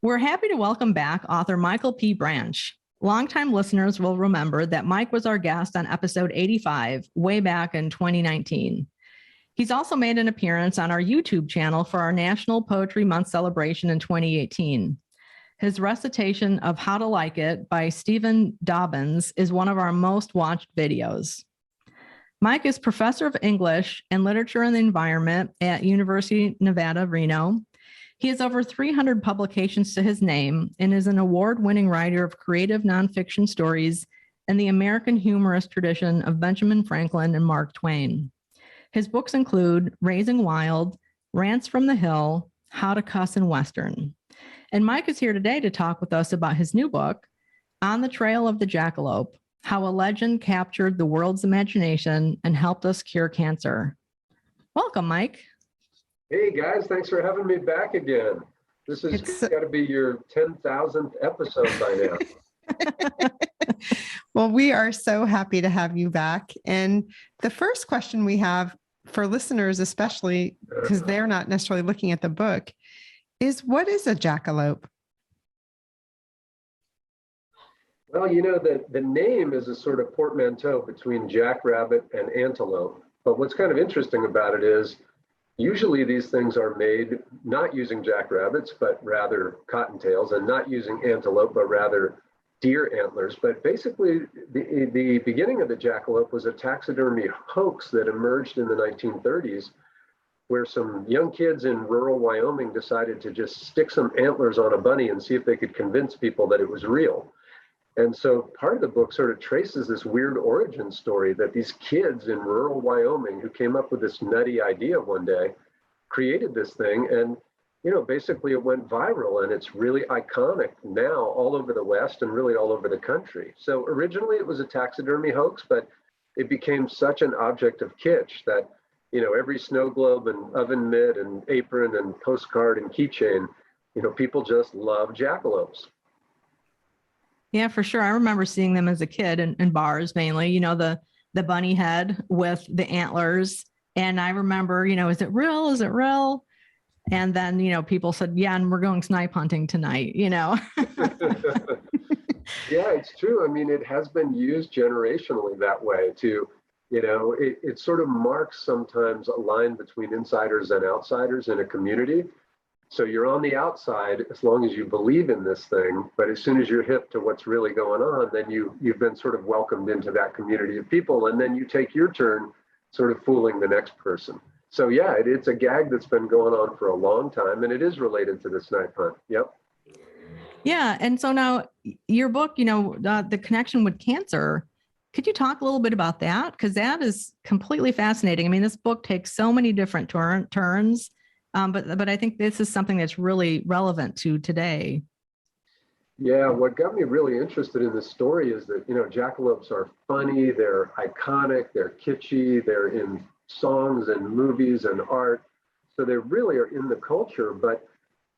We're happy to welcome back author Michael P. Branch. Longtime listeners will remember that Mike was our guest on episode 85 way back in 2019. He's also made an appearance on our YouTube channel for our National Poetry Month celebration in 2018. His recitation of How to Like It by Stephen Dobbins is one of our most watched videos. Mike is professor of English and Literature and the Environment at University of Nevada, Reno. He has over 300 publications to his name and is an award-winning writer of creative nonfiction stories in the American humorist tradition of Benjamin Franklin and Mark Twain. His books include Raising Wild, Rants from the Hill, How to Cuss in Western. And Mike is here today to talk with us about his new book, On the Trail of the Jackalope, How a Legend Captured the World's Imagination and Helped Us Cure Cancer. Welcome, Mike. Hey guys, thanks for having me back again. This has got to be your 10,000th episode by now. Well, we are so happy to have you back. And the first question we have for listeners, especially because they're not necessarily looking at the book, is what is a jackalope? Well, you know, the name is a sort of portmanteau between jackrabbit and antelope. But what's kind of interesting about it is usually these things are made not using jackrabbits, but rather cottontails, and not using antelope, but rather deer antlers. But basically, the beginning of the jackalope was a taxidermy hoax that emerged in the 1930s, where some young kids in rural Wyoming decided to just stick some antlers on a bunny and see if they could convince people that it was real. And so part of the book sort of traces this weird origin story that these kids in rural Wyoming who came up with this nutty idea one day created this thing. And, you know, basically it went viral and it's really iconic now all over the West and really all over the country. So originally it was a taxidermy hoax, but it became such an object of kitsch that, you know, every snow globe and oven mitt and apron and postcard and keychain, you know, people just love jackalopes. Yeah, for sure. I remember seeing them as a kid in bars mainly, you know, the bunny head with the antlers. And I remember, you know, is it real? Is it real? And then, you know, people said, yeah, and we're going snipe hunting tonight, you know. Yeah, it's true. I mean, it has been used generationally that way to, you know, it sort of marks sometimes a line between insiders and outsiders in a community. So you're on the outside as long as you believe in this thing, but as soon as you're hip to what's really going on, then you've been sort of welcomed into that community of people, and then you take your turn sort of fooling the next person. So yeah, it's a gag that's been going on for a long time, and it is related to the snipe hunt. Yep. Yeah, and so now your book, you know, the connection with cancer, could you talk a little bit about that? Because that is completely fascinating. I mean, this book takes so many different turns. But I think this is something that's really relevant to today. Yeah, what got me really interested in this story is that, you know, jackalopes are funny, they're iconic, they're kitschy, they're in songs and movies and art. So they really are in the culture. But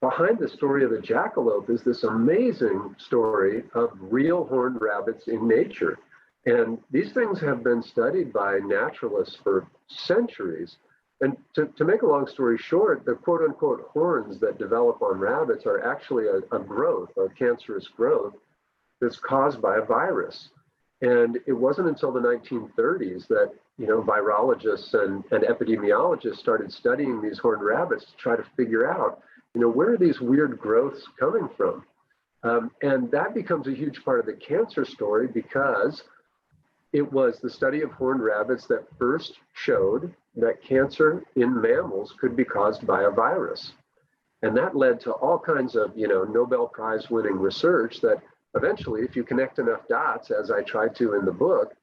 behind the story of the jackalope is this amazing story of real horned rabbits in nature. And these things have been studied by naturalists for centuries. And to make a long story short, the quote unquote horns that develop on rabbits are actually a growth, a cancerous growth that's caused by a virus. And it wasn't until the 1930s that, you know, virologists and epidemiologists started studying these horned rabbits to try to figure out, you know, where are these weird growths coming from? And that becomes a huge part of the cancer story because it was the study of horned rabbits that first showed that cancer in mammals could be caused by a virus. And that led to all kinds of, you know, Nobel Prize winning research that eventually, if you connect enough dots, as I tried to in the book,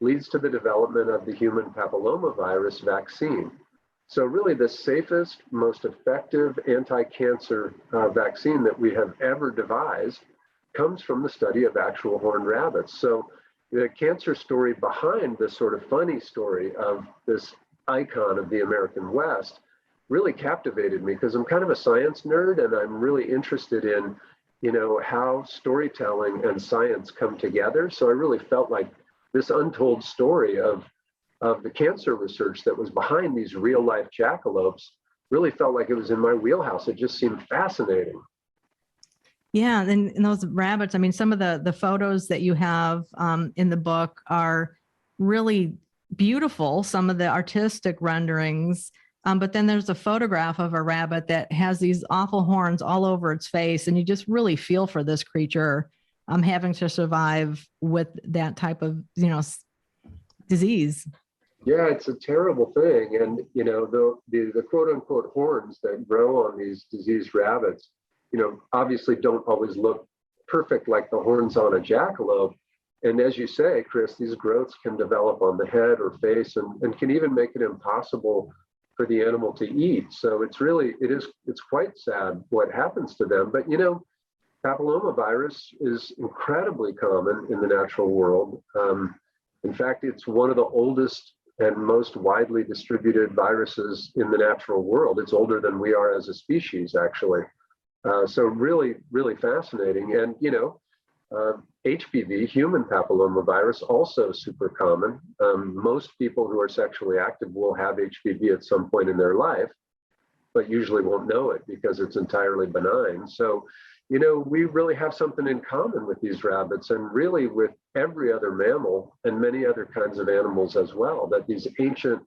leads to the development of the human papillomavirus vaccine. So really the safest, most effective anti-cancer vaccine that we have ever devised comes from the study of actual horned rabbits. So the cancer story behind this sort of funny story of this icon of the American West really captivated me because I'm kind of a science nerd and I'm really interested in, you know, how storytelling and science come together. So I really felt like this untold story of the cancer research that was behind these real life jackalopes really felt like it was in my wheelhouse. It just seemed fascinating. Yeah, and those rabbits, I mean, some of the photos that you have in the book are really beautiful, some of the artistic renderings. But then there's a photograph of a rabbit that has these awful horns all over its face, and you just really feel for this creature having to survive with that type of, disease. Yeah, it's a terrible thing. And, the quote unquote horns that grow on these diseased rabbits, obviously don't always look perfect like the horns on a jackalope. And as you say, Chris, these growths can develop on the head or face and can even make it impossible for the animal to eat. So it's quite sad what happens to them. But, papillomavirus is incredibly common in the natural world. In fact, it's one of the oldest and most widely distributed viruses in the natural world. It's older than we are as a species, actually. So really, really fascinating. And, HPV, human papillomavirus, also super common. Most people who are sexually active will have HPV at some point in their life, but usually won't know it because it's entirely benign. So, we really have something in common with these rabbits and really with every other mammal and many other kinds of animals as well, that these ancient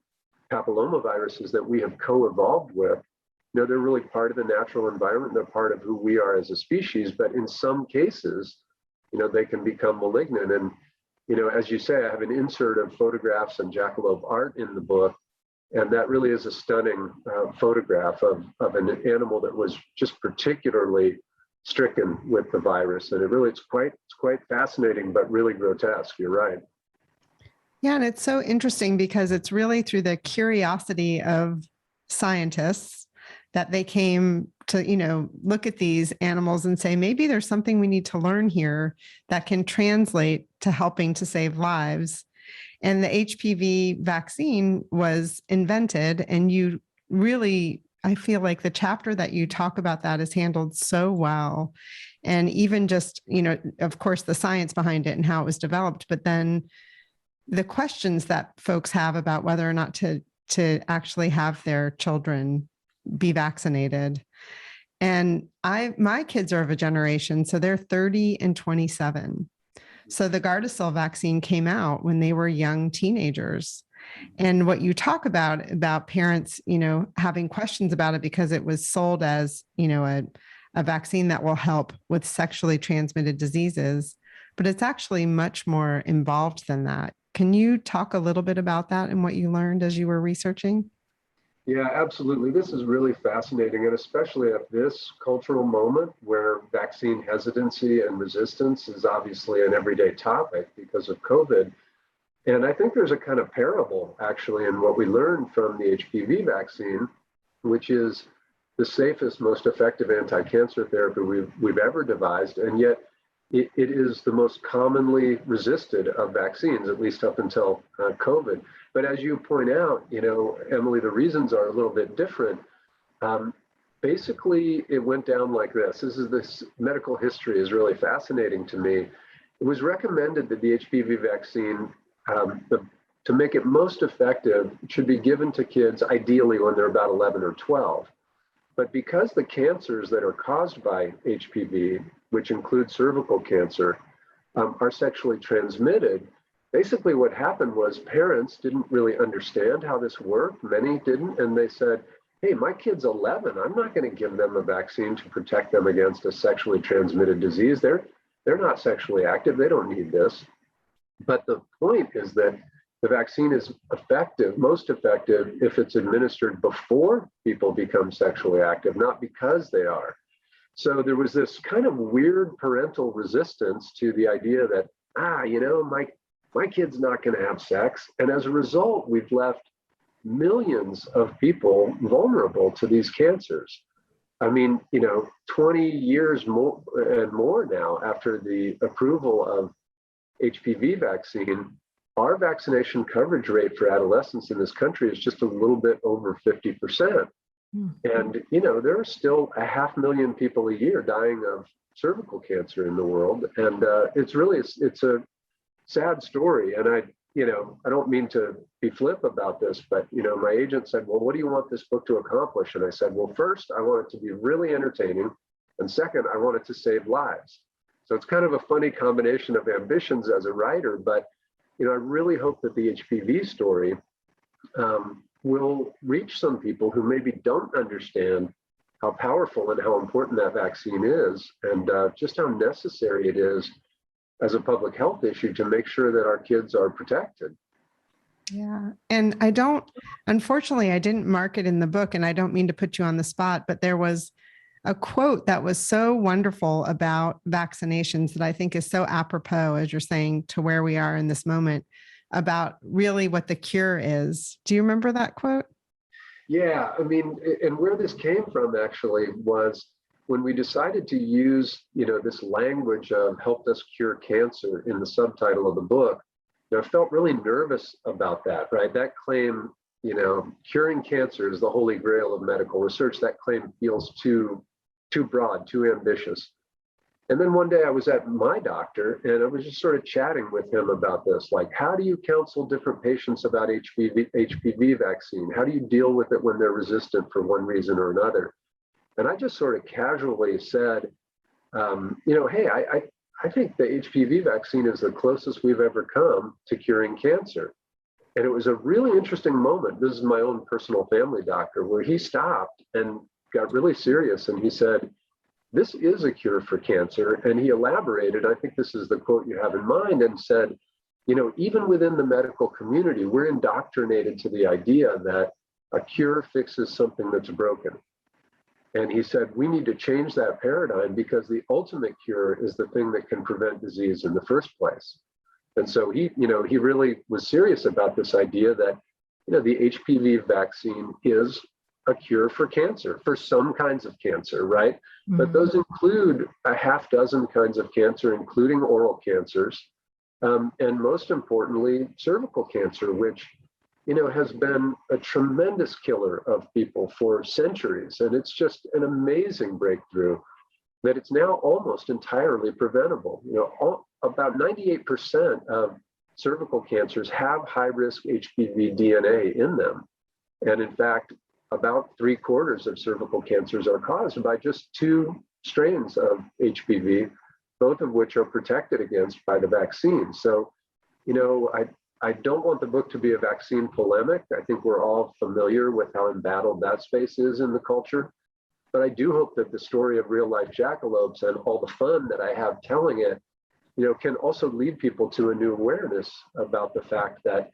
papillomaviruses that we have co-evolved with, they're really part of the natural environment. They're part of who we are as a species, but in some cases, they can become malignant. And, as you say, I have an insert of photographs and jackalope art in the book. And that really is a stunning photograph of an animal that was just particularly stricken with the virus. And it's quite fascinating, but really grotesque. You're right. Yeah, and it's so interesting because it's really through the curiosity of scientists that they came to, look at these animals and say, maybe there's something we need to learn here that can translate to helping to save lives. And the HPV vaccine was invented, and you really, I feel like the chapter that you talk about that is handled so well. And even just, of course, the science behind it and how it was developed, but then the questions that folks have about whether or not to actually have their children be vaccinated. And my kids are of a generation, so they're 30 and 27. So the Gardasil vaccine came out when they were young teenagers. And what you talk about parents, having questions about it because it was sold as, a vaccine that will help with sexually transmitted diseases, but it's actually much more involved than that. Can you talk a little bit about that and what you learned as you were researching? Yeah, absolutely. This is really fascinating, and especially at this cultural moment where vaccine hesitancy and resistance is obviously an everyday topic because of COVID. And I think there's a kind of parable actually in what we learned from the HPV vaccine, which is the safest, most effective anti-cancer therapy we've ever devised, and yet it is the most commonly resisted of vaccines, at least up until COVID. But as you point out, Emily, the reasons are a little bit different. Basically, it went down like this. This medical history is really fascinating to me. It was recommended that the HPV vaccine, to make it most effective, should be given to kids ideally when they're about 11 or 12. But because the cancers that are caused by HPV, which include cervical cancer, are sexually transmitted, basically what happened was parents didn't really understand how this worked. Many didn't. And they said, hey, my kid's 11. I'm not going to give them a vaccine to protect them against a sexually transmitted disease. They're not sexually active. They don't need this. But the point is that the vaccine is effective, most effective, if it's administered before people become sexually active, not because they are. So there was this kind of weird parental resistance to the idea that, my kid's not going to have sex. And as a result, we've left millions of people vulnerable to these cancers. I mean, 20 years more and more now after the approval of HPV vaccine, our vaccination coverage rate for adolescents in this country is just a little bit over 50%. And, there are still 500,000 people a year dying of cervical cancer in the world. And it's a sad story. And I don't mean to be flip about this, but, my agent said, well, what do you want this book to accomplish? And I said, well, first, I want it to be really entertaining And second, I wanted to save lives. So it's kind of a funny combination of ambitions as a writer, but I really hope that the HPV story will reach some people who maybe don't understand how powerful and how important that vaccine is, and just how necessary it is as a public health issue to make sure that our kids are protected. Yeah. And unfortunately, I didn't mark it in the book, and I don't mean to put you on the spot, but there was a quote that was so wonderful about vaccinations that I think is so apropos, as you're saying, to where we are in this moment, about really what the cure is. Do you remember that quote? Yeah, I mean, and where this came from actually was when we decided to use, this language of helped us cure cancer in the subtitle of the book. I felt really nervous about that, right? That claim, curing cancer is the holy grail of medical research. That claim feels too broad, too ambitious. And then one day I was at my doctor and I was just sort of chatting with him about this, like, how do you counsel different patients about HPV vaccine? How do you deal with it when they're resistant for one reason or another? And I just sort of casually said, hey, I think the HPV vaccine is the closest we've ever come to curing cancer. And it was a really interesting moment. This is my own personal family doctor, where he stopped and got really serious. And he said, this is a cure for cancer. And he elaborated, I think this is the quote you have in mind, and said, even within the medical community, we're indoctrinated to the idea that a cure fixes something that's broken. And he said, we need to change that paradigm, because the ultimate cure is the thing that can prevent disease in the first place. And so he really was serious about this idea that, the HPV vaccine is a cure for cancer, for some kinds of cancer, right? Mm-hmm. But those include a half dozen kinds of cancer, including oral cancers, and most importantly, cervical cancer, which has been a tremendous killer of people for centuries. And it's just an amazing breakthrough that it's now almost entirely preventable. About 98% of cervical cancers have high-risk HPV DNA in them. And in fact, about 3/4 of cervical cancers are caused by just 2 strains of HPV, both of which are protected against by the vaccine. So, I don't want the book to be a vaccine polemic. I think we're all familiar with how embattled that space is in the culture. But I do hope that the story of real life jackalopes and all the fun that I have telling it, can also lead people to a new awareness about the fact that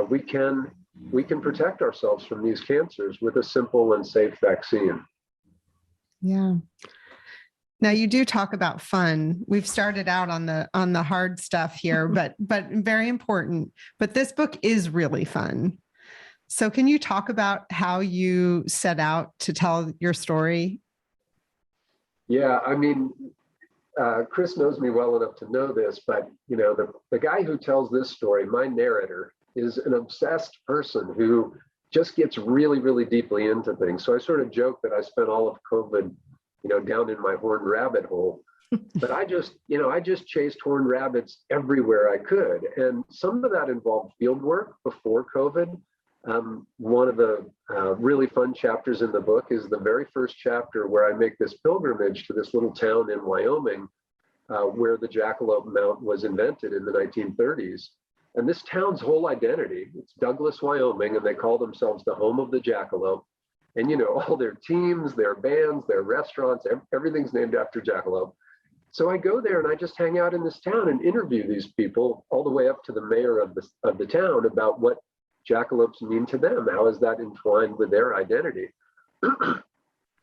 we can protect ourselves from these cancers with a simple and safe vaccine. Yeah. Now you do talk about fun. We've started out on the hard stuff here, but very important. But this book is really fun. So can you talk about how you set out to tell your story? Yeah, I mean, Chris knows me well enough to know this, but the guy who tells this story, my narrator, is an obsessed person who just gets really, really deeply into things. So I sort of joke that I spent all of COVID down in my horned rabbit hole, but I just chased horned rabbits everywhere I could. And some of that involved field work before COVID. One of the really fun chapters in the book is the very first chapter where I make this pilgrimage to this little town in Wyoming, where the jackalope mount was invented in the 1930s. And this town's whole identity, it's Douglas, Wyoming, and they call themselves the home of the jackalope. And all their teams, their bands, their restaurants, everything's named after jackalope. So I go there and I just hang out in this town and interview these people, all the way up to the mayor of the town, about what jackalopes mean to them. How is that entwined with their identity?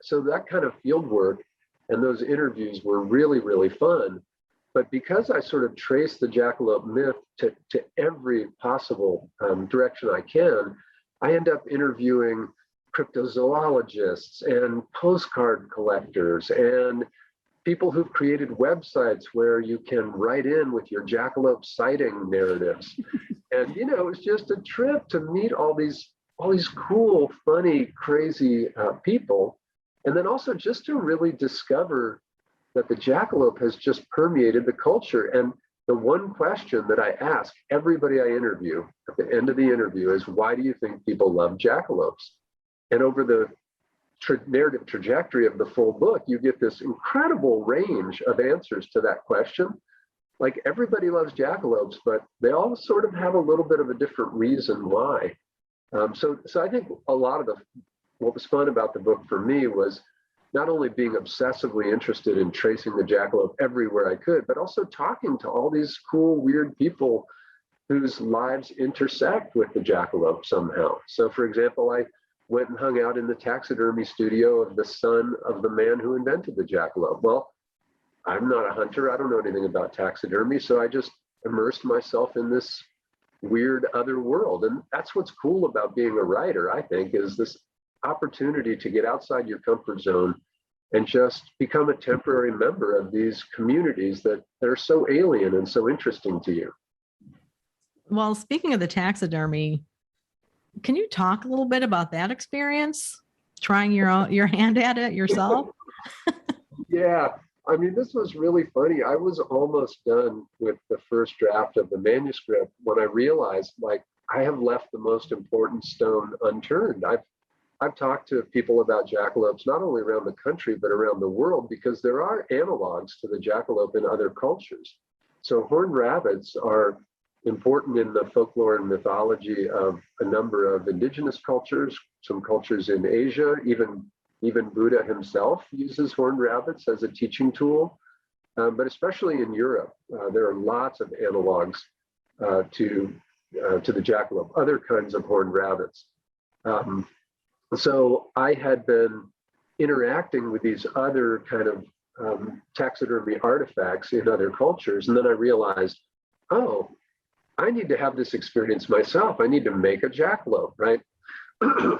So that kind of field work and those interviews were really, really fun. But because I sort of trace the jackalope myth to every possible direction I can, I end up interviewing cryptozoologists and postcard collectors and people who've created websites where you can write in with your jackalope sighting narratives. And it was just a trip to meet all these cool, funny, crazy people. And then also just to really discover that the jackalope has just permeated the culture. And the one question that I ask everybody I interview at the end of the interview is, why do you think people love jackalopes? And over the narrative trajectory of the full book, you get this incredible range of answers to that question. Like, everybody loves jackalopes, but they all sort of have a little bit of a different reason why. So I think a lot of what was fun about the book for me was not only being obsessively interested in tracing the jackalope everywhere I could, but also talking to all these cool, weird people whose lives intersect with the jackalope somehow. So, for example, I went and hung out in the taxidermy studio of the son of the man who invented the jackalope. Well, I'm not a hunter. I don't know anything about taxidermy. So I just immersed myself in this weird other world. And that's what's cool about being a writer, I think, is this opportunity to get outside your comfort zone and just become a temporary member of these communities that are so alien and so interesting to you. Well, speaking of the taxidermy, can you talk a little bit about that experience? Trying your hand at it yourself? Yeah, I mean, this was really funny. I was almost done with the first draft of the manuscript when I realized, like, I have left the most important stone unturned. I've talked to people about jackalopes, not only around the country, but around the world, because there are analogs to the jackalope in other cultures. So horned rabbits are important in the folklore and mythology of a number of indigenous cultures, some cultures in Asia, even Buddha himself uses horned rabbits as a teaching tool, but especially in Europe, there are lots of analogs to the jackalope, other kinds of horned rabbits. So I had been interacting with these other kind of taxidermy artifacts in other cultures, and then I realized, oh, I need to have this experience myself. I need to make a jackalope, right?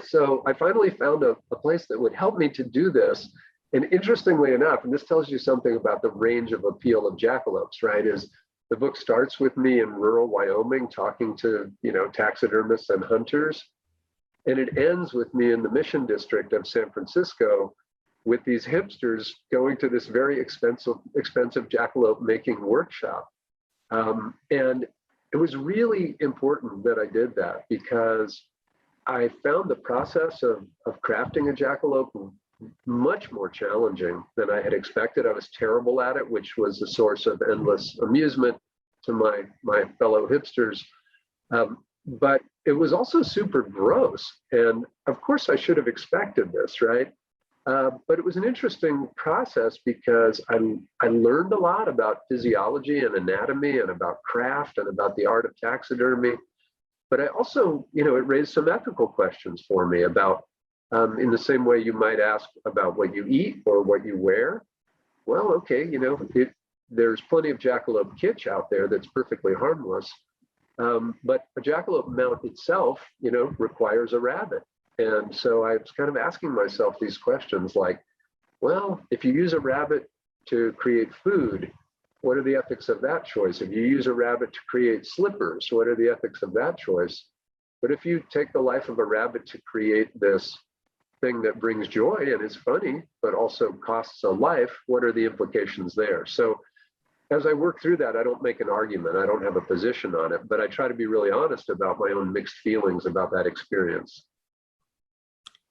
So I finally found a place that would help me to do this. And interestingly enough, and this tells you something about the range of appeal of jackalopes, right, is the book starts with me in rural Wyoming talking to, taxidermists and hunters. And it ends with me in the Mission District of San Francisco with these hipsters going to this very expensive jackalope making workshop. And it was really important that I did that, because I found the process of crafting a jackalope much more challenging than I had expected. I was terrible at it, which was a source of endless amusement to my fellow hipsters. But it was also super gross. And of course, I should have expected this, right? But it was an interesting process because I learned a lot about physiology and anatomy and about craft and about the art of taxidermy. But I also, it raised some ethical questions for me about, in the same way you might ask about what you eat or what you wear. Well, okay, there's plenty of jackalope kitsch out there that's perfectly harmless. But a jackalope mount itself, requires a rabbit. And so I was kind of asking myself these questions like, well, if you use a rabbit to create food, what are the ethics of that choice? If you use a rabbit to create slippers, what are the ethics of that choice? But if you take the life of a rabbit to create this thing that brings joy and is funny, but also costs a life, what are the implications there? So as I work through that, I don't make an argument. I don't have a position on it, but I try to be really honest about my own mixed feelings about that experience.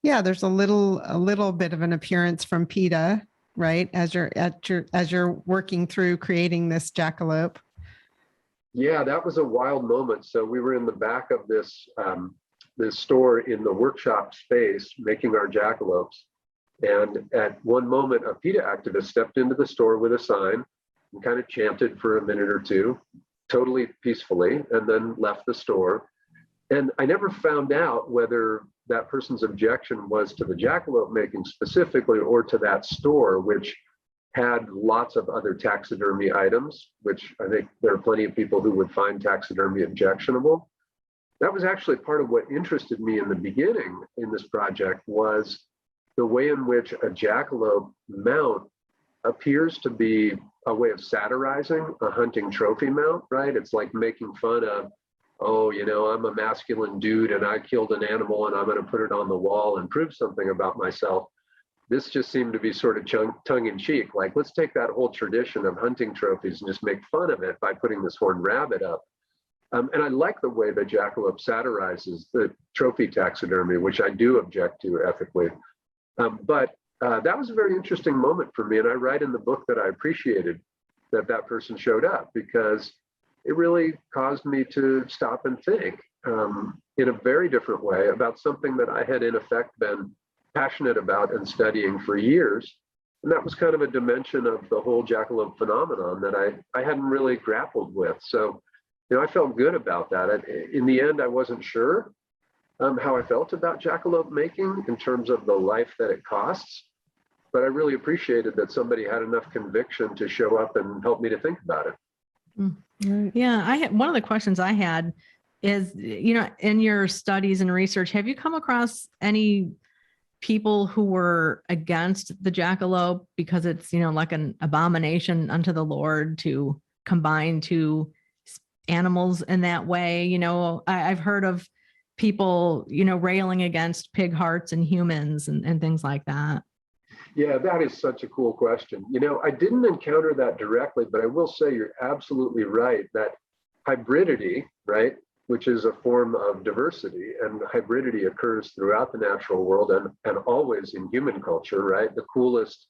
Yeah, there's a little bit of an appearance from PETA, right? As you're working through creating this jackalope. Yeah, that was a wild moment. So we were in the back of this store in the workshop space making our jackalopes. And at one moment, a PETA activist stepped into the store with a sign and kind of chanted for a minute or two, totally peacefully, and then left the store. And I never found out whether that person's objection was to the jackalope making specifically or to that store, which had lots of other taxidermy items, which I think there are plenty of people who would find taxidermy objectionable. That was actually part of what interested me in the beginning in this project, was the way in which a jackalope mount appears to be a way of satirizing a hunting trophy mount, right? It's like making fun of, oh, I'm a masculine dude and I killed an animal and I'm going to put it on the wall and prove something about myself. This just seemed to be sort of tongue in cheek. Like, let's take that whole tradition of hunting trophies and just make fun of it by putting this horned rabbit up. And I like the way that Jackalope satirizes the trophy taxidermy, which I do object to ethically. But that was a very interesting moment for me. And I write in the book that I appreciated that that person showed up, because it really caused me to stop and think in a very different way about something that I had in effect been passionate about and studying for years. And that was kind of a dimension of the whole jackalope phenomenon that I hadn't really grappled with. So, I felt good about that. In the end, I wasn't sure how I felt about jackalope making in terms of the life that it costs. But I really appreciated that somebody had enough conviction to show up and help me to think about it. Yeah, one of the questions I had is, in your studies and research, have you come across any people who were against the jackalope because it's, like an abomination unto the Lord to combine two animals in that way? I've heard of people, railing against pig hearts and humans and things like that. Yeah, that is such a cool question. I didn't encounter that directly, but I will say you're absolutely right that hybridity, right, which is a form of diversity, and hybridity occurs throughout the natural world and always in human culture, right? The coolest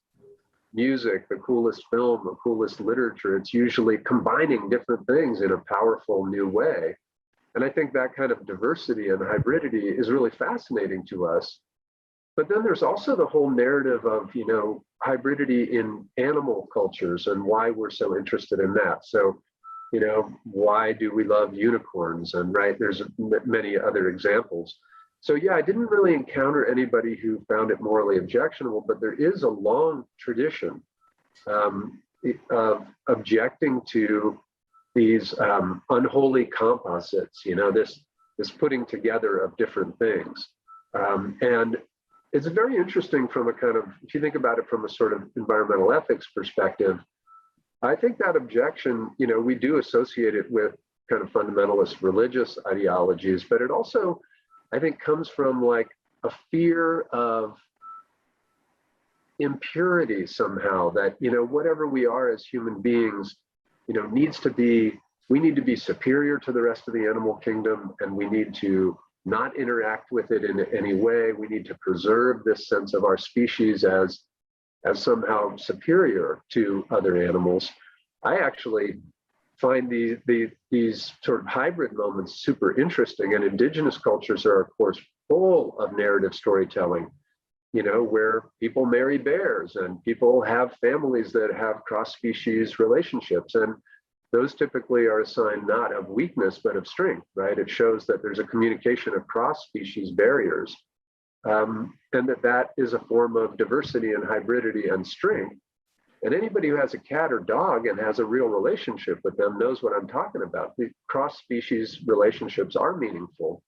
music, the coolest film, the coolest literature, it's usually combining different things in a powerful new way. And I think that kind of diversity and hybridity is really fascinating to us. But then there's also the whole narrative of, hybridity in animal cultures and why we're so interested in that. So, why do we love unicorns? And right, there's many other examples. So yeah, I didn't really encounter anybody who found it morally objectionable, but there is a long tradition of objecting to these unholy composites, this putting together of different things. And it's very interesting from a kind of, if you think about it from a sort of environmental ethics perspective, I think that objection, we do associate it with kind of fundamentalist religious ideologies, but it also, I think, comes from like a fear of impurity somehow, that, whatever we are as human beings, we need to be superior to the rest of the animal kingdom, and we need to not interact with it in any way. We need to preserve this sense of our species as somehow superior to other animals. I actually find these sort of hybrid moments super interesting, and indigenous cultures are, of course, full of narrative storytelling, where people marry bears and people have families that have cross-species relationships. And those typically are a sign not of weakness, but of strength, right? It shows that there's a communication of cross-species barriers, and that is a form of diversity and hybridity and strength. And anybody who has a cat or dog and has a real relationship with them knows what I'm talking about. The cross-species relationships are meaningful.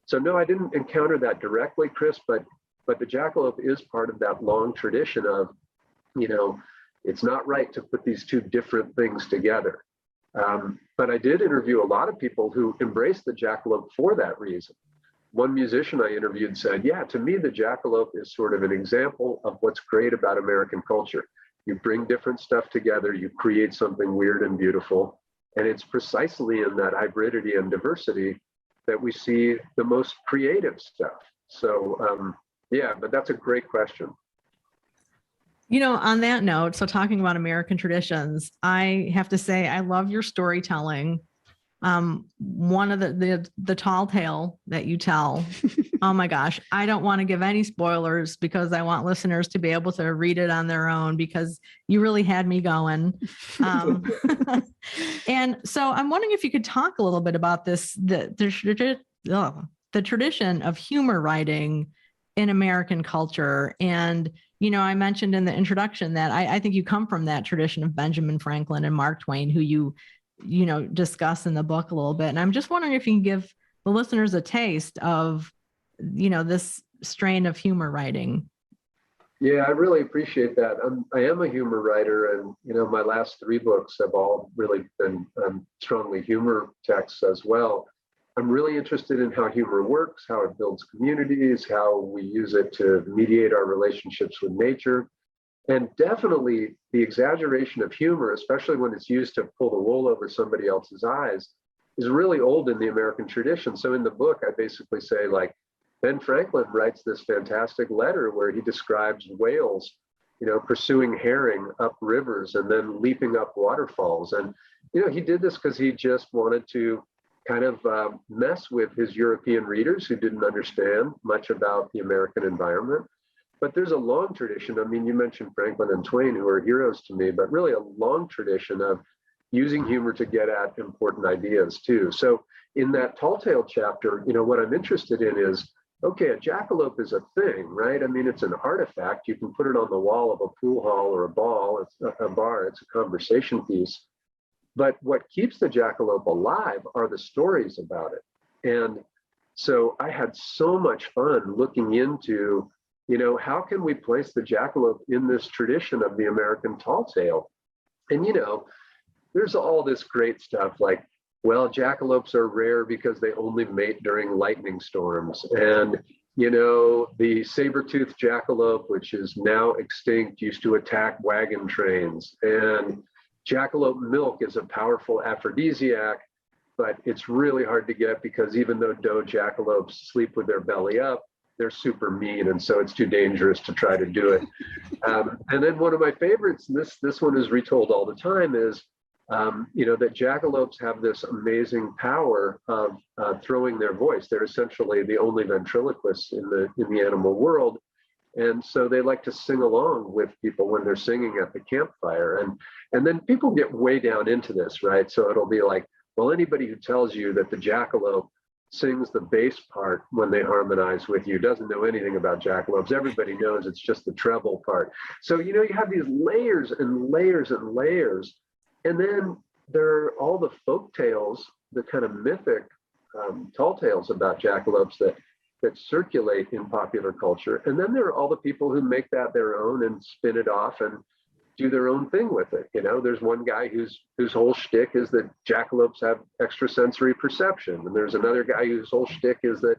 So no, I didn't encounter that directly, Chris, but the jackalope is part of that long tradition of, it's not right to put these two different things together. But I did interview a lot of people who embraced the jackalope for that reason. One musician I interviewed said, yeah, to me, the jackalope is sort of an example of what's great about American culture. You bring different stuff together, you create something weird and beautiful. And it's precisely in that hybridity and diversity that we see the most creative stuff. So yeah, but that's a great question. On that note, so talking about American traditions, I have to say, I love your storytelling. One of the tall tale that you tell, oh my gosh, I don't want to give any spoilers because I want listeners to be able to read it on their own, because you really had me going. And so I'm wondering if you could talk a little bit about this, the tradition of humor writing in American culture. And I mentioned in the introduction that I think you come from that tradition of Benjamin Franklin and Mark Twain, who you discuss in the book a little bit. And I'm just wondering if you can give the listeners a taste of, this strain of humor writing. Yeah, I really appreciate that. I am a humor writer, and, my last 3 books have all really been strongly humor texts as well. I'm really interested in how humor works, how it builds communities, how we use it to mediate our relationships with nature. And definitely the exaggeration of humor, especially when it's used to pull the wool over somebody else's eyes, is really old in the American tradition. So in the book, I basically say, like, Ben Franklin writes this fantastic letter where he describes whales, pursuing herring up rivers and then leaping up waterfalls. And, he did this because he just wanted to kind of mess with his European readers who didn't understand much about the American environment. But there's a long tradition. I mean, you mentioned Franklin and Twain, who are heroes to me, but really a long tradition of using humor to get at important ideas too. So in that Tall Tale chapter, what I'm interested in is, okay, a jackalope is a thing, right? I mean, it's an artifact. You can put it on the wall of a pool hall or a bar, it's a conversation piece. But what keeps the jackalope alive are the stories about it. And so I had so much fun looking into, how can we place the jackalope in this tradition of the American tall tale? And, there's all this great stuff like, well, jackalopes are rare because they only mate during lightning storms. And, the saber-toothed jackalope, which is now extinct, used to attack wagon trains. And jackalope milk is a powerful aphrodisiac, but it's really hard to get because even though doe jackalopes sleep with their belly up, they're super mean, and so it's too dangerous to try to do it. And then one of my favorites, and this one is retold all the time, is that jackalopes have this amazing power of throwing their voice. They're essentially the only ventriloquists in the animal world, and so they like to sing along with people when they're singing at the campfire. And then people get way down into this, right? So it'll be like, well, anybody who tells you that the jackalope sings the bass part when they harmonize with you doesn't know anything about jackalopes. Everybody knows it's just the treble part. So, you have these layers and layers and layers. And then there are all the folk tales, the kind of mythic tall tales about jackalopes that circulate in popular culture. And then there are all the people who make that their own and spin it off and do their own thing with it. There's one guy whose whole shtick is that jackalopes have extrasensory perception. And there's another guy whose whole shtick is that,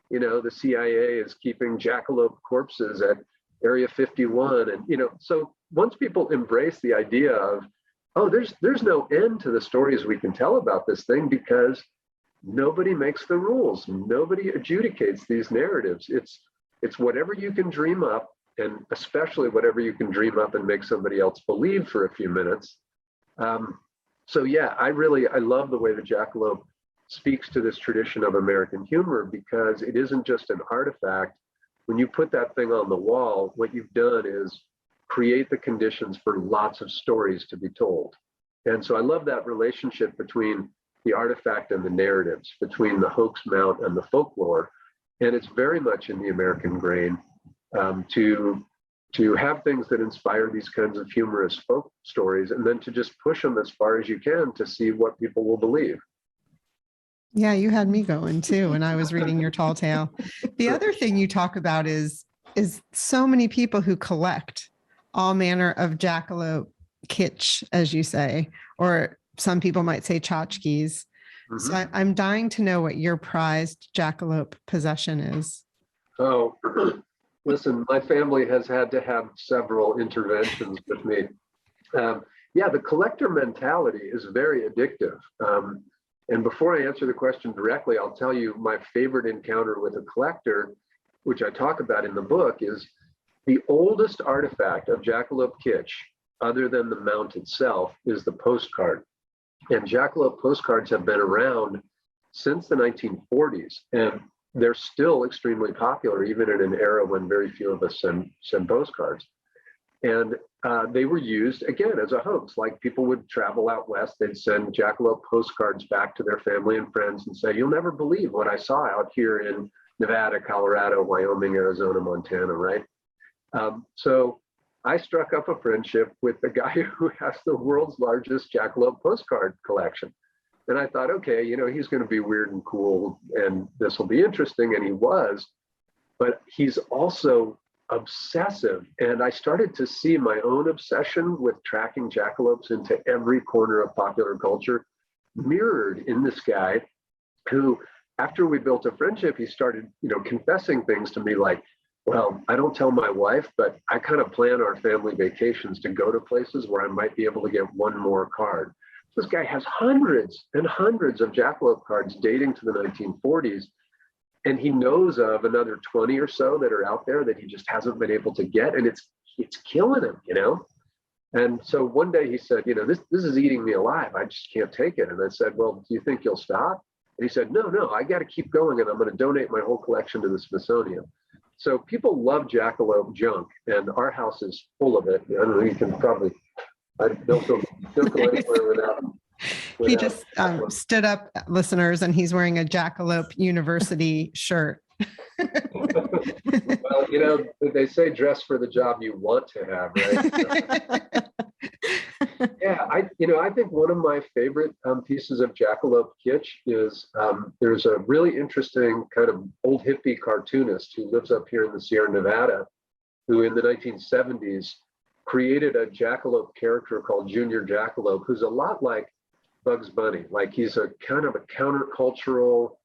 the CIA is keeping jackalope corpses at Area 51. And, so once people embrace the idea of, oh, there's no end to the stories we can tell about this thing because nobody makes the rules. Nobody adjudicates these narratives. It's whatever you can dream up, and especially whatever you can dream up and make somebody else believe for a few minutes. So yeah, I love the way the jackalope speaks to this tradition of American humor because it isn't just an artifact. When you put that thing on the wall, what you've done is create the conditions for lots of stories to be told. And so I love that relationship between the artifact and the narratives, between the hoax mount and the folklore. And it's very much in the American grain to have things that inspire these kinds of humorous folk stories, and then to just push them as far as you can to see what people will believe. Yeah, you had me going too when I was reading your tall tale. The other thing you talk about is so many people who collect all manner of jackalope kitsch, as you say, or some people might say tchotchkes. Mm-hmm. So I'm dying to know what your prized jackalope possession is. Oh, listen, my family has had to have several interventions with me. Yeah, the collector mentality is very addictive. And before I answer the question directly, I'll tell you my favorite encounter with a collector, which I talk about in the book, is the oldest artifact of jackalope kitsch, other than the mount itself, is the postcard. And jackalope postcards have been around since the 1940s, and they're still extremely popular, even in an era when very few of us send postcards. And they were used, again, as a hoax. Like people would travel out west, they'd send jackalope postcards back to their family and friends and say, you'll never believe what I saw out here in Nevada, Colorado, Wyoming, Arizona, Montana, right? So I struck up a friendship with the guy who has the world's largest jackalope postcard collection. And I thought, okay, he's going to be weird and cool, and this will be interesting. And he was, but he's also obsessive. And I started to see my own obsession with tracking jackalopes into every corner of popular culture mirrored in this guy who, after we built a friendship, he started, confessing things to me like, well, I don't tell my wife, but I kind of plan our family vacations to go to places where I might be able to get one more card. This guy has hundreds and hundreds of jackalope cards dating to the 1940s. and he knows of another 20 or so that are out there that he just hasn't been able to get, and it's killing him, you know. And so one day he said, you know, this is eating me alive. I just can't take it. And I said, well, do you think you'll stop? And he said, no, I got to keep going, and I'm going to donate my whole collection to the Smithsonian. So people love jackalope junk, and our house is full of it. I don't know, you can probably, don't go anywhere without. He just stood up, listeners, and he's wearing a Jackalope University shirt. Well, you know, they say dress for the job you want to have, right? Yeah, I think one of my favorite pieces of jackalope kitsch is there's a really interesting kind of old hippie cartoonist who lives up here in the Sierra Nevada, who in the 1970s created a jackalope character called Junior Jackalope, who's a lot like Bugs Bunny. Like, he's a kind of a countercultural,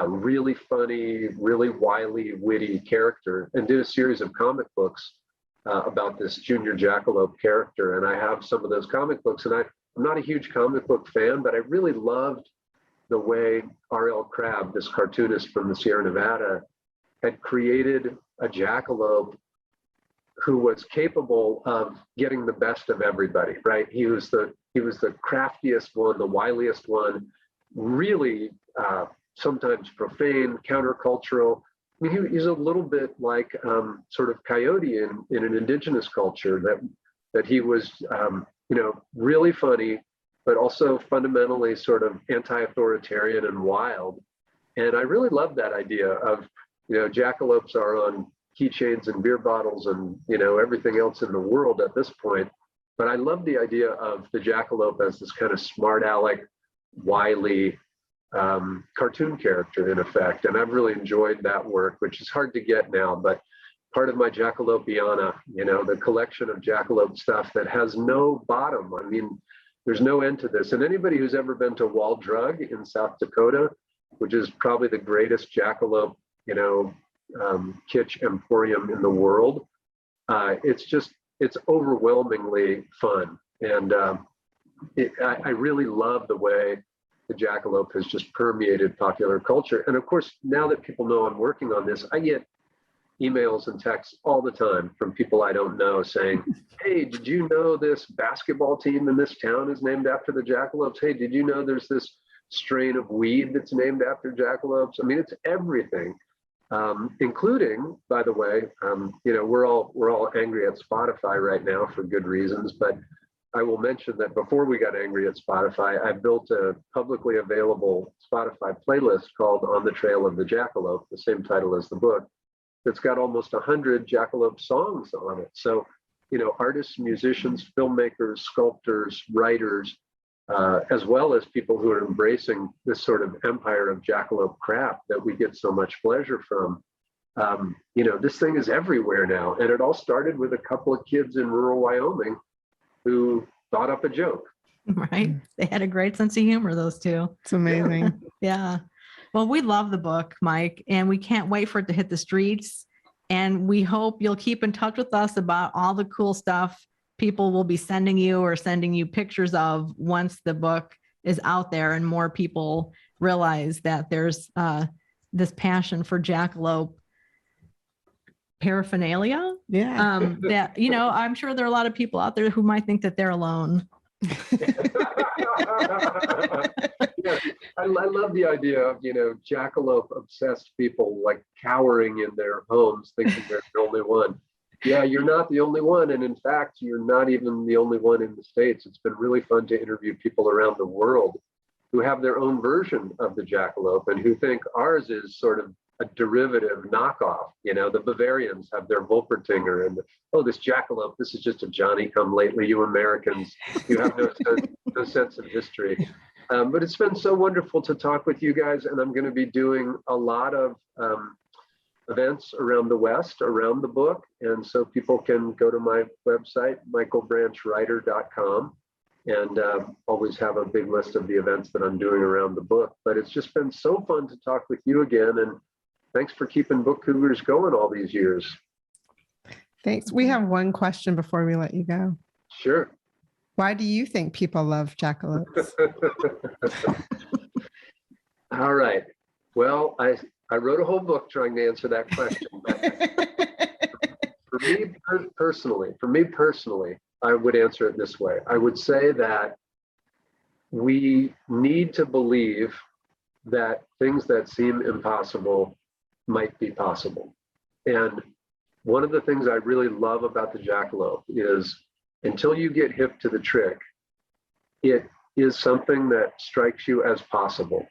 really funny, really wily, witty character, and did a series of comic books about this Junior Jackalope character. And I have some of those comic books, and I'm not a huge comic book fan, but I really loved the way R.L. Crabb, this cartoonist from the Sierra Nevada, had created a jackalope who was capable of getting the best of everybody, right? He was the craftiest one, the wiliest one, really sometimes profane, countercultural. I mean, he's a little bit like sort of Coyote in an indigenous culture, that he was, really funny, but also fundamentally sort of anti-authoritarian and wild. And I really love that idea of, jackalopes are on keychains and beer bottles and, everything else in the world at this point. But I love the idea of the jackalope as this kind of smart aleck, wily cartoon character, in effect. And I've really enjoyed that work, which is hard to get now, but part of my Jackalopiana, the collection of jackalope stuff that has no bottom. I mean, there's no end to this. And anybody who's ever been to Wall Drug in South Dakota, which is probably the greatest jackalope, kitsch emporium in the world, it's overwhelmingly fun. And I really love the way the jackalope has just permeated popular culture. And of course, now that people know I'm working on this, I get emails and texts all the time from people I don't know saying, hey, did you know this basketball team in this town is named after the jackalopes? Hey, did you know there's this strain of weed that's named after jackalopes? I mean, it's everything. Including, by the way, we're all angry at Spotify right now for good reasons, but I will mention that before we got angry at Spotify, I built a publicly available Spotify playlist called On the Trail of the Jackalope, the same title as the book, that's got almost 100 jackalope songs on it. So, artists, musicians, filmmakers, sculptors, writers, as well as people who are embracing this sort of empire of jackalope crap that we get so much pleasure from. This thing is everywhere now. And it all started with a couple of kids in rural Wyoming who thought up a joke. Right. They had a great sense of humor, those two. It's amazing. Yeah. Well, we love the book, Mike, and we can't wait for it to hit the streets. And we hope you'll keep in touch with us about all the cool stuff people will be sending you pictures of once the book is out there and more people realize that there's this passion for jackalope paraphernalia. Yeah. That, I'm sure there are a lot of people out there who might think that they're alone. Yeah, I love the idea of, jackalope obsessed people like cowering in their homes thinking they're the only one. Yeah, you're not the only one. And in fact, you're not even the only one in the States. It's been really fun to interview people around the world who have their own version of the jackalope and who think ours is sort of a derivative knockoff. The Bavarians have their Wolpertinger and, this jackalope, this is just a Johnny-come-lately. You Americans, you have no sense of history. But it's been so wonderful to talk with you guys. And I'm going to be doing a lot of events around the West, around the book. And so people can go to my website, michaelbranchwriter.com, and always have a big list of the events that I'm doing around the book. But it's just been so fun to talk with you again. And thanks for keeping Book Cougars going all these years. Thanks. We have one question before we let you go. Sure. Why do you think people love jackalopes? All right. Well, I wrote a whole book trying to answer that question. But for me personally, I would answer it this way. I would say that we need to believe that things that seem impossible might be possible. And one of the things I really love about the jackalope is until you get hip to the trick, it is something that strikes you as possible.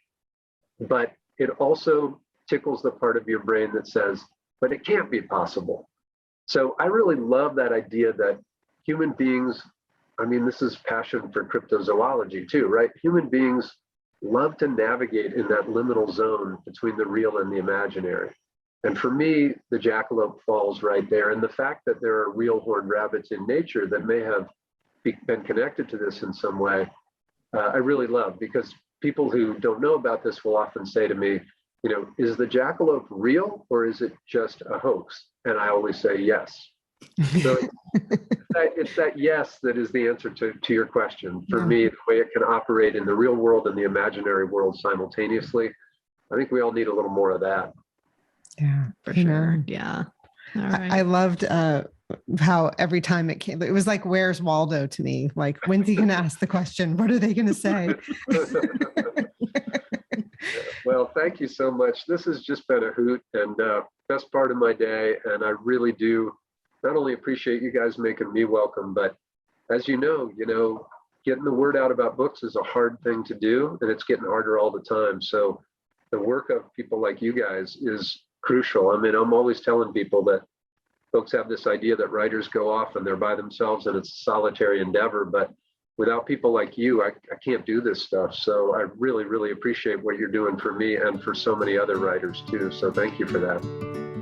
But it also tickles the part of your brain that says, but it can't be possible. So I really love that idea that human beings, I mean, this is passion for cryptozoology too, right? Human beings love to navigate in that liminal zone between the real and the imaginary. And for me, the jackalope falls right there. And the fact that there are real horned rabbits in nature that may have been connected to this in some way, I really love, because people who don't know about this will often say to me, you know, is the jackalope real or is it just a hoax? And I always say yes. So it's that yes that is the answer to your question. For me, the way it can operate in the real world and the imaginary world simultaneously, I think we all need a little more of that. Yeah, For sure. Yeah. All right. I loved how every time it came, it was like, where's Waldo to me? Like, when's he going to ask the question? What are they going to say? Well, thank you so much. This has just been a hoot and best part of my day. And I really do not only appreciate you guys making me welcome, but as you know, getting the word out about books is a hard thing to do, and it's getting harder all the time. So the work of people like you guys is crucial. I mean, I'm always telling people that folks have this idea that writers go off and they're by themselves and it's a solitary endeavor, but without people like you, I can't do this stuff. So I really, really appreciate what you're doing for me and for so many other writers too. So thank you for that.